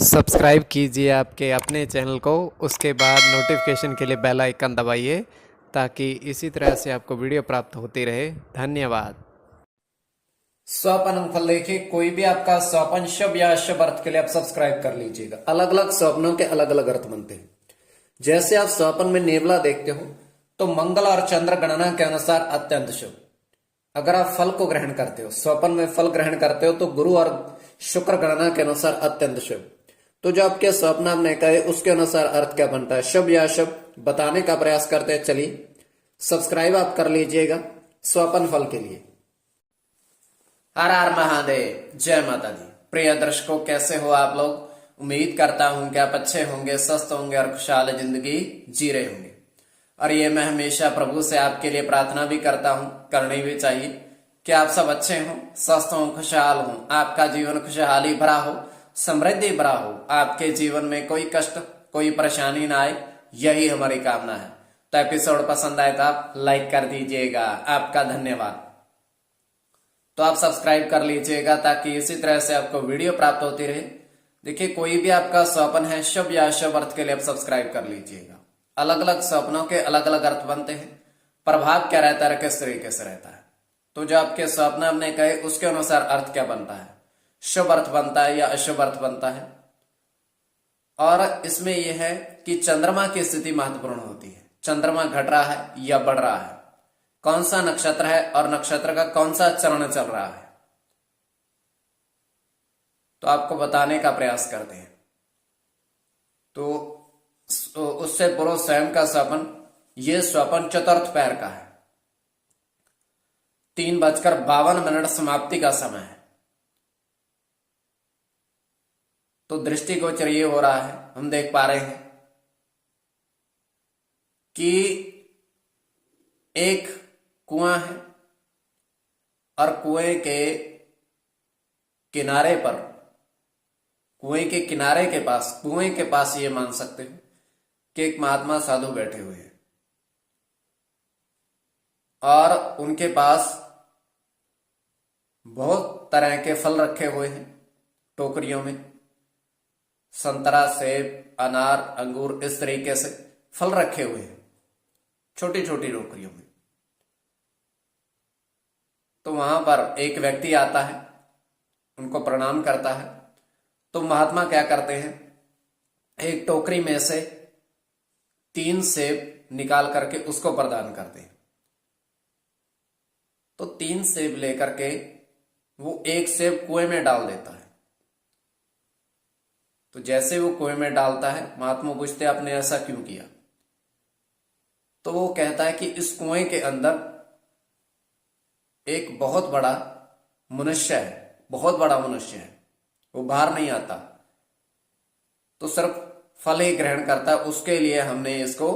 Subscribe कीजिए आपके अपने चैनल को, उसके बाद नोटिफिकेशन के लिए बेल आइकन दबाइए ताकि इसी तरह से आपको वीडियो प्राप्त होती रहे। धन्यवाद। स्वपन अंगफल देखिए, कोई भी आपका स्वपन शुभ या अशुभ अर्थ के लिए आप सब्सक्राइब कर लीजिएगा। अलग अलग स्वप्नों के अलग अलग अर्थ बनते हैं। जैसे आप स्वपन में नेवला देखते हो तो मंगल और चंद्र गणना के अनुसार अत्यंत शुभ। अगर आप फल को ग्रहण करते हो, स्वपन में फल ग्रहण करते हो, तो गुरु और शुक्र गणना के अनुसार अत्यंत शुभ। तो जो आपके स्वप्न आपने कहे उसके अनुसार अर्थ क्या बनता है, शुभ या अशुभ, बताने का प्रयास करते हैं। चलिए सब्सक्राइब आप कर लीजिएगा स्वपन फल के लिए। हर हर महादेव, जय माता दी। प्रिय दर्शकों, कैसे हो आप लोग? उम्मीद करता हूं कि आप अच्छे होंगे, स्वस्थ होंगे और खुशहाल जिंदगी जी रहे होंगे। और ये मैं हमेशा प्रभु से आपके लिए प्रार्थना भी करता हूं, करनी भी चाहिए, कि आप सब अच्छे हों, स्वस्थ हों, खुशहाल हों, आपका जीवन खुशहाली भरा हो, समृद्धि भरा हो, आपके जीवन में कोई कष्ट कोई परेशानी ना आए, यही हमारी कामना है। तो एपिसोड पसंद आए तो आप लाइक कर दीजिएगा, आपका धन्यवाद। तो आप सब्सक्राइब कर लीजिएगा ताकि इसी तरह से आपको वीडियो प्राप्त होती रहे। देखिए, कोई भी आपका स्वप्न है शुभ या अशुभ अर्थ के लिए आप सब्सक्राइब कर लीजिएगा। अलग अलग स्वप्नों के अलग अलग अर्थ बनते हैं। प्रभाव क्या रहता है, किस तरीके से रहता है, तो जो आपके स्वप्न आपने कहे उसके अनुसार अर्थ क्या बनता है, शुभ अर्थ बनता है या अशुभ अर्थ बनता है। और इसमें यह है कि चंद्रमा की स्थिति महत्वपूर्ण होती है। चंद्रमा घट रहा है या बढ़ रहा है, कौन सा नक्षत्र है और नक्षत्र का कौन सा चरण चल रहा है, तो आपको बताने का प्रयास करते हैं। तो उससे पूर्व स्वयं का स्वपन, यह स्वपन चतुर्थ पैर का है। 3:52 समाप्ति का समय है। तो दृष्टिगोचर ये हो रहा है, हम देख पा रहे हैं कि एक कुआं है और कुएं के किनारे पर, कुएं के किनारे के पास, कुएं के पास ये मान सकते हो कि एक महात्मा साधु बैठे हुए हैं और उनके पास बहुत तरह के फल रखे हुए हैं टोकरियों में। संतरा, सेब, अनार, अंगूर, इस तरीके से फल रखे हुए हैं छोटी छोटी टोकरियों में। तो वहां पर एक व्यक्ति आता है, उनको प्रणाम करता है। तो महात्मा क्या करते हैं, एक टोकरी में से 3 सेब निकाल करके उसको प्रदान करते हैं। तो 3 सेब लेकर के वो एक सेब कुएं में डाल देता है। तो जैसे वो कुएं में डालता है, महात्मा पूछते आपने ऐसा क्यों किया? तो वो कहता है कि इस कुएं के अंदर एक बहुत बड़ा मनुष्य है, बहुत बड़ा मनुष्य है, वो बाहर नहीं आता, तो सिर्फ फल ही ग्रहण करता है, उसके लिए हमने इसको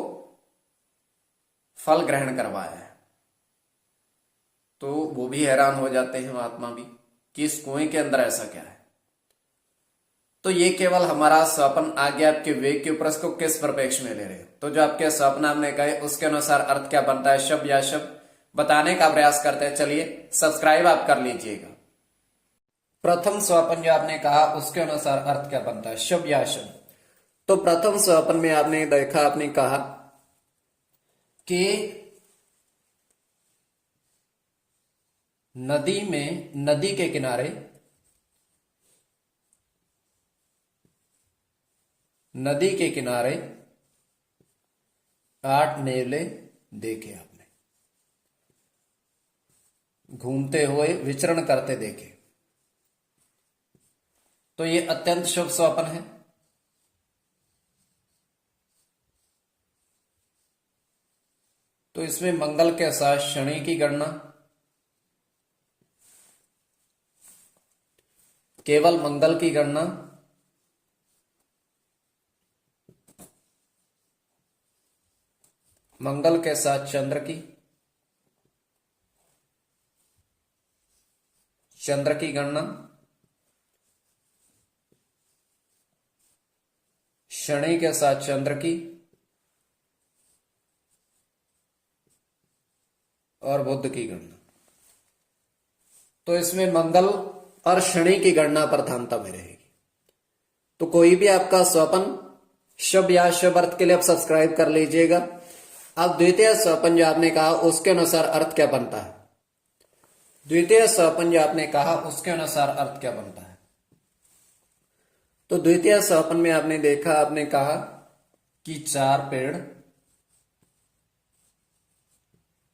फल ग्रहण करवाया है। तो वो भी हैरान हो जाते हैं, महात्मा भी, कि इस कुएं के अंदर ऐसा क्या है। तो ये केवल हमारा स्वप्न आ गया, आपके वेग के ऊपर इसको किस परिप्रेक्ष्य में ले रहे हो। तो जो आपके स्वप्न आपने कहे उसके अनुसार अर्थ क्या बनता है, शुभ या अशुभ, बताने का प्रयास करते हैं। चलिए सब्सक्राइब आप कर लीजिएगा। प्रथम स्वप्न जो आपने कहा उसके अनुसार अर्थ क्या बनता है, शुभ या अशुभ। तो प्रथम स्वप्न में आपने देखा, आपने कहा कि नदी में, नदी के किनारे, नदी के किनारे 8 नेवले देखे आपने, घूमते हुए विचरण करते देखे। तो ये अत्यंत शुभ स्वप्न है। तो इसमें मंगल के साथ शनि की गणना, केवल मंगल की गणना, मंगल के साथ चंद्र की, चंद्र की गणना, शनि के साथ चंद्र की और बुध की गणना। तो इसमें मंगल और शनि की गणना प्रधानता में रहेगी। तो कोई भी आपका स्वपन शुभ या शुभ अर्थ के लिए आप सब्सक्राइब कर लीजिएगा। अब द्वितीय स्वपन जो आपने कहा उसके अनुसार अर्थ क्या बनता है, द्वितीय स्वपन जो आपने कहा उसके अनुसार अर्थ क्या बनता है। तो द्वितीय स्वपन में आपने देखा, आपने कहा कि 4 पेड़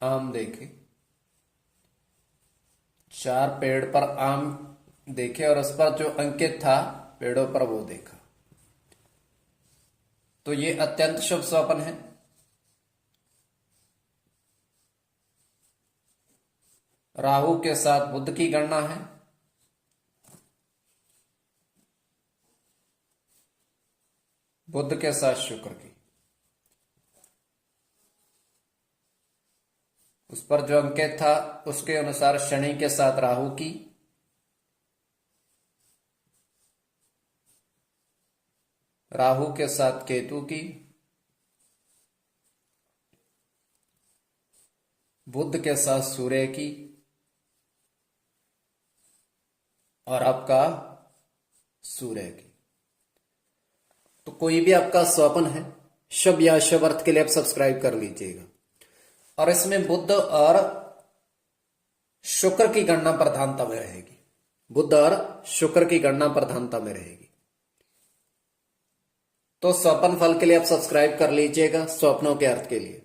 आम देखे, 4 पेड़ पर आम देखे और उस पर जो अंकित था पेड़ों पर वो देखा। तो ये अत्यंत शुभ स्वप्न है। राहु के साथ बुध की गणना है, बुध के साथ शुक्र की, उस पर जो अंकित था उसके अनुसार शनि के साथ राहु की, राहु के साथ केतु की, बुध के साथ सूर्य की और आपका सूर्य की। तो कोई भी आपका स्वप्न है शुभ या शुभ अर्थ के लिए आप सब्सक्राइब कर लीजिएगा। और इसमें बुध और शुक्र की गणना प्रधानता में रहेगी, बुध और शुक्र की गणना प्रधानता में रहेगी। तो स्वप्न फल के लिए आप सब्सक्राइब कर लीजिएगा, स्वप्नों के अर्थ के लिए।